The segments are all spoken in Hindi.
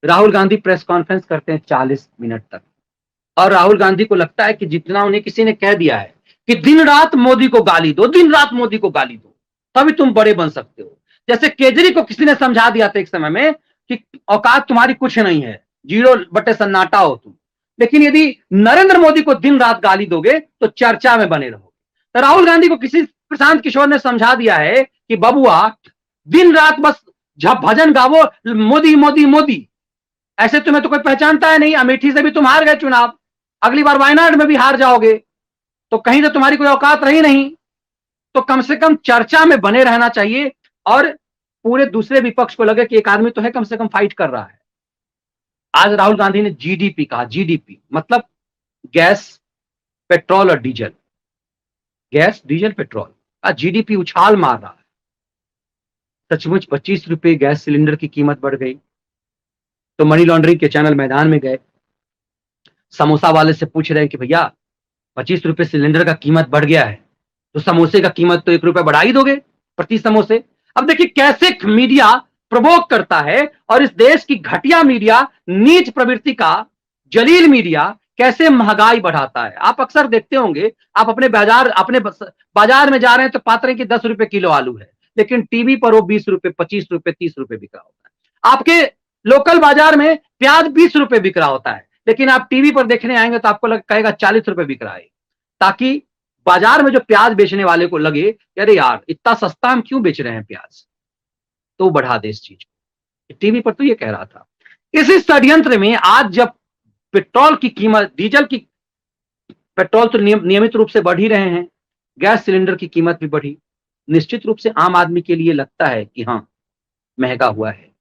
राहुल गांधी प्रेस कॉन्फ्रेंस करते हैं 40 मिनट तक, और राहुल गांधी को लगता है कि जितना उन्हें किसी ने कह दिया है कि दिन रात मोदी को गाली दो, दिन रात मोदी को गाली दो, तभी तुम बड़े बन सकते हो। जैसे केजरी को किसी ने समझा दिया था एक समय में कि औकात तुम्हारी कुछ नहीं है, 0/सन्नाटा हो तुम। लेकिन यदि नरेंद्र मोदी को दिन रात गाली दोगे तो चर्चा में बने रहोगे। तो राहुल गांधी को किसी प्रशांत किशोर ने समझा दिया है कि बबुआ, दिन रात बस भजन गावो, मोदी मोदी मोदी। ऐसे तुम्हें तो कोई पहचानता है नहीं। अमेठी से भी तुम हार गए चुनाव, अगली बार वायनाड में भी हार जाओगे, तो कहीं तो तुम्हारी कोई औकात रही नहीं। तो कम से कम चर्चा में बने रहना चाहिए, और पूरे दूसरे विपक्ष को लगे कि एक आदमी तो है कम से कम फाइट कर रहा है। आज राहुल गांधी ने जीडीपी कहा। जीडीपी मतलब गैस, पेट्रोल और डीजल, गैस डीजल पेट्रोल का जीडीपी उछाल मार रहा है। सचमुच 25 रुपए गैस सिलेंडर की कीमत बढ़ गई तो मनी लॉन्ड्रिंग के चैनल मैदान में गए, समोसा वाले से पूछ रहे हैं कि भैया 25 रुपए सिलेंडर का कीमत बढ़ गया है, तो समोसे का कीमत तो 1 रुपए बढ़ा ही दोगे प्रति समोसे। अब देखिए कैसे मीडिया प्रवोक करता है, और इस देश की घटिया मीडिया, नीच प्रवृत्ति का जलील मीडिया कैसे महंगाई बढ़ाता है। आप अक्सर देखते होंगे, आप अपने बाजार में जा रहे हैं तो पाते हैं कि 10 रुपए किलो आलू है, लेकिन टीवी पर वो 20 रुपए, 25 रुपए, 30 रुपए बिक रहा होता है। आपके लोकल बाजार में प्याज 20 रुपए बिक रहा होता है, लेकिन आप टीवी पर देखने आएंगे तो आपको कहेगा 40 रुपए बिक रहा है, ताकि बाजार में जो प्याज बेचने वाले को लगे अरे यार इतना सस्ता हम क्यों बेच रहे हैं प्याज, तो बढ़ा दे इस चीज को। टीवी पर तो ये कह रहा था। इसी षड्यंत्र में आज जब पेट्रोल की कीमत, डीजल की, पेट्रोल तो नियमित रूप से बढ़ ही रहे हैं, गैस सिलेंडर की कीमत भी बढ़ी, निश्चित रूप से आम आदमी के लिए लगता है कि हाँ महंगा हुआ है।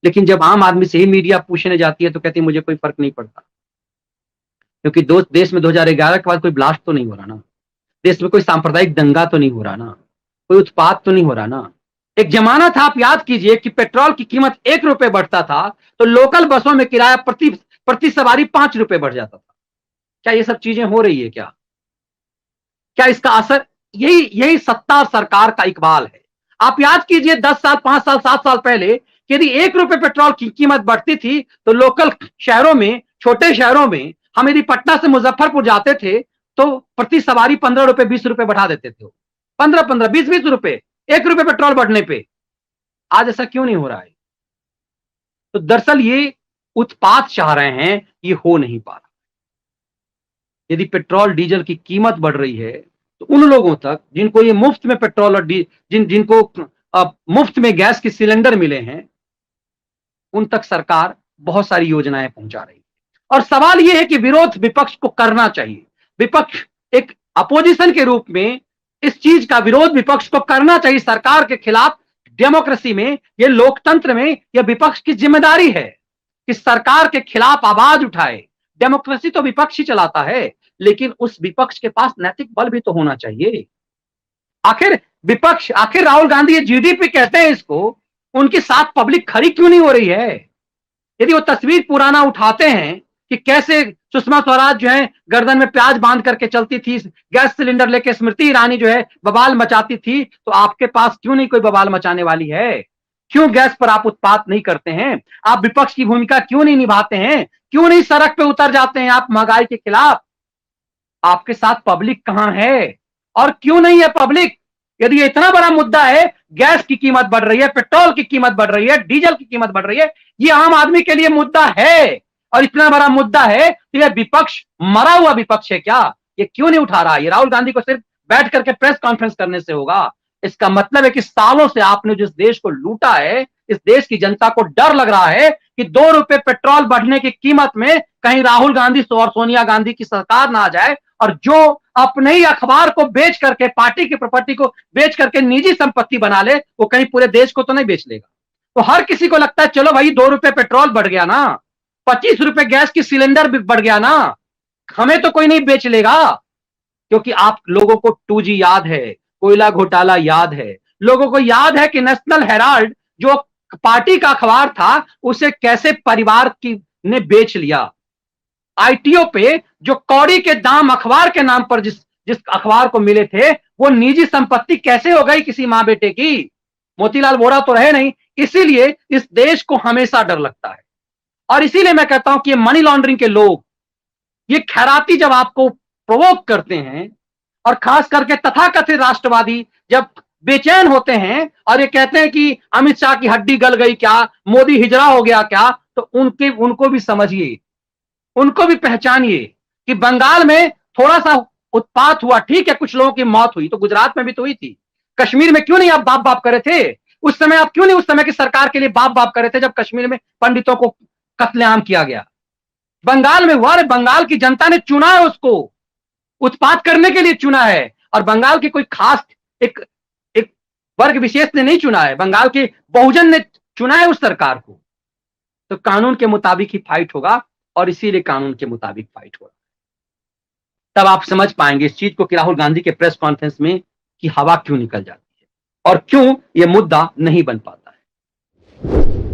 लेकिन जब आम आदमी से ही मीडिया पूछने जाती है तो कहती है मुझे कोई फर्क नहीं पड़ता, क्योंकि देश में 2011 के बाद कोई ब्लास्ट तो नहीं हो रहा ना, देश में कोई सांप्रदायिक दंगा तो नहीं हो रहा ना, कोई उत्पात तो नहीं हो रहा ना। एक जमाना था, आप याद कीजिए, कि पेट्रोल की कीमत 1 रुपए बढ़ता था तो लोकल बसों में किराया प्रति सवारी 5 रुपए बढ़ जाता था। क्या ये सब चीजें हो रही है? क्या इसका असर? यही सत्ता और सरकार का इकबाल है। आप याद कीजिए 10 साल, 5 साल, 7 साल पहले यदि 1 रुपए पेट्रोल की कीमत बढ़ती थी तो लोकल शहरों में, छोटे शहरों में, हम यदि पटना से मुजफ्फरपुर जाते थे तो प्रति सवारी 15 रुपए, 20 रुपए बढ़ा देते थे। 15-15, 20-20 रुपए 1 रुपए पेट्रोल बढ़ने पे। आज ऐसा क्यों नहीं हो रहा है? तो दरअसल ये उत्पात चाह रहे हैं, ये हो नहीं पा रहा। यदि पेट्रोल डीजल की कीमत बढ़ रही है तो उन लोगों तक जिनको ये मुफ्त में पेट्रोल और जिनको मुफ्त में गैस के सिलेंडर मिले हैं, उन तक सरकार बहुत सारी योजनाएं पहुंचा रही है। और सवाल यह है कि विरोध विपक्ष को करना चाहिए। विपक्ष एक अपोजिशन के रूप में इस चीज का विरोध विपक्ष को करना चाहिए सरकार के खिलाफ। डेमोक्रेसी में, ये लोकतंत्र में, यह विपक्ष की जिम्मेदारी है कि सरकार के खिलाफ आवाज उठाए। डेमोक्रेसी तो विपक्ष ही चलाता है, लेकिन उस विपक्ष के पास नैतिक बल भी तो होना चाहिए। आखिर राहुल गांधी ये जीडीपी कहते हैं इसको, उनके साथ पब्लिक खड़ी क्यों नहीं हो रही है? यदि वो तस्वीर पुराना उठाते हैं कि कैसे सुषमा स्वराज जो है गर्दन में प्याज बांध करके चलती थी, गैस सिलेंडर लेके स्मृति ईरानी जो है बवाल मचाती थी, तो आपके पास क्यों नहीं कोई बवाल मचाने वाली है? क्यों गैस पर आप उत्पात नहीं करते हैं? आप विपक्ष की भूमिका क्यों नहीं निभाते हैं? क्यों नहीं सड़क पे उतर जाते हैं आप महंगाई के खिलाफ? आपके साथ पब्लिक कहां है और क्यों नहीं है पब्लिक? यदि ये इतना बड़ा मुद्दा है, गैस की कीमत बढ़ रही है, पेट्रोल की कीमत बढ़ रही है, डीजल की कीमत बढ़ रही है, ये आम आदमी के लिए मुद्दा है, और इतना बड़ा मुद्दा है तो ये विपक्ष मरा हुआ विपक्ष है क्या? ये क्यों नहीं उठा रहा है? ये राहुल गांधी को सिर्फ बैठ करके प्रेस कॉन्फ्रेंस करने से होगा? इसका मतलब है कि सालों से आपने जिस देश को लूटा है, इस देश की जनता को डर लग रहा है कि 2 रुपए पेट्रोल बढ़ने की कीमत में कहीं राहुल गांधी और सोनिया गांधी की सरकार ना आ जाए, और जो अपने ही अखबार को बेच करके, पार्टी की प्रॉपर्टी को बेच करके निजी संपत्ति बना ले, वो कहीं पूरे देश को तो नहीं बेच लेगा। तो हर किसी को लगता है चलो भाई 2 रुपए पेट्रोल बढ़ गया ना, 25 रुपए गैस की सिलेंडर भी बढ़ गया ना, हमें तो कोई नहीं बेच लेगा। क्योंकि आप लोगों को 2G याद है, कोयला घोटाला याद है, लोगों को याद है कि नेशनल हेराल्ड जो पार्टी का अखबार था उसे कैसे परिवार की ने बेच लिया। आईटीओ पे जो कौड़ी के दाम अखबार के नाम पर जिस अखबार को मिले थे, वो निजी संपत्ति कैसे हो गई किसी मां बेटे की? मोतीलाल वोरा तो रहे नहीं। इसीलिए इस देश को हमेशा डर लगता है। और इसीलिए मैं कहता हूं कि ये मनी लॉन्ड्रिंग के लोग, ये खैराती जब आपको प्रोवोक करते हैं, और खास करके तथाकथित राष्ट्रवादी जब बेचैन होते हैं और ये कहते हैं कि अमित शाह की हड्डी गल गई क्या, मोदी हिजड़ा हो गया क्या, तो उनको भी समझिए, उनको भी पहचानिए कि बंगाल में थोड़ा सा उत्पात हुआ, ठीक है, कुछ लोगों की मौत हुई, तो गुजरात में भी तो हुई थी। कश्मीर में क्यों नहीं आप बाप बाप करे थे उस समय? आप क्यों नहीं उस समय की सरकार के लिए बाप बाप करे थे जब कश्मीर में पंडितों को कत्लेआम किया गया? बंगाल में हुआ, अरे बंगाल की जनता ने चुना है उसको, उत्पात करने के लिए चुना है। और बंगाल की कोई खास एक एक वर्ग विशेष ने नहीं चुना है, बंगाल के बहुजन ने चुना है उस सरकार को। तो कानून के मुताबिक ही फाइट होगा, और इसीलिए कानून के मुताबिक फाइट होगा। तब आप समझ पाएंगे इस चीज को कि राहुल गांधी के प्रेस कॉन्फ्रेंस में कि हवा क्यों निकल जाती है और क्यों यह मुद्दा नहीं बन पाता है।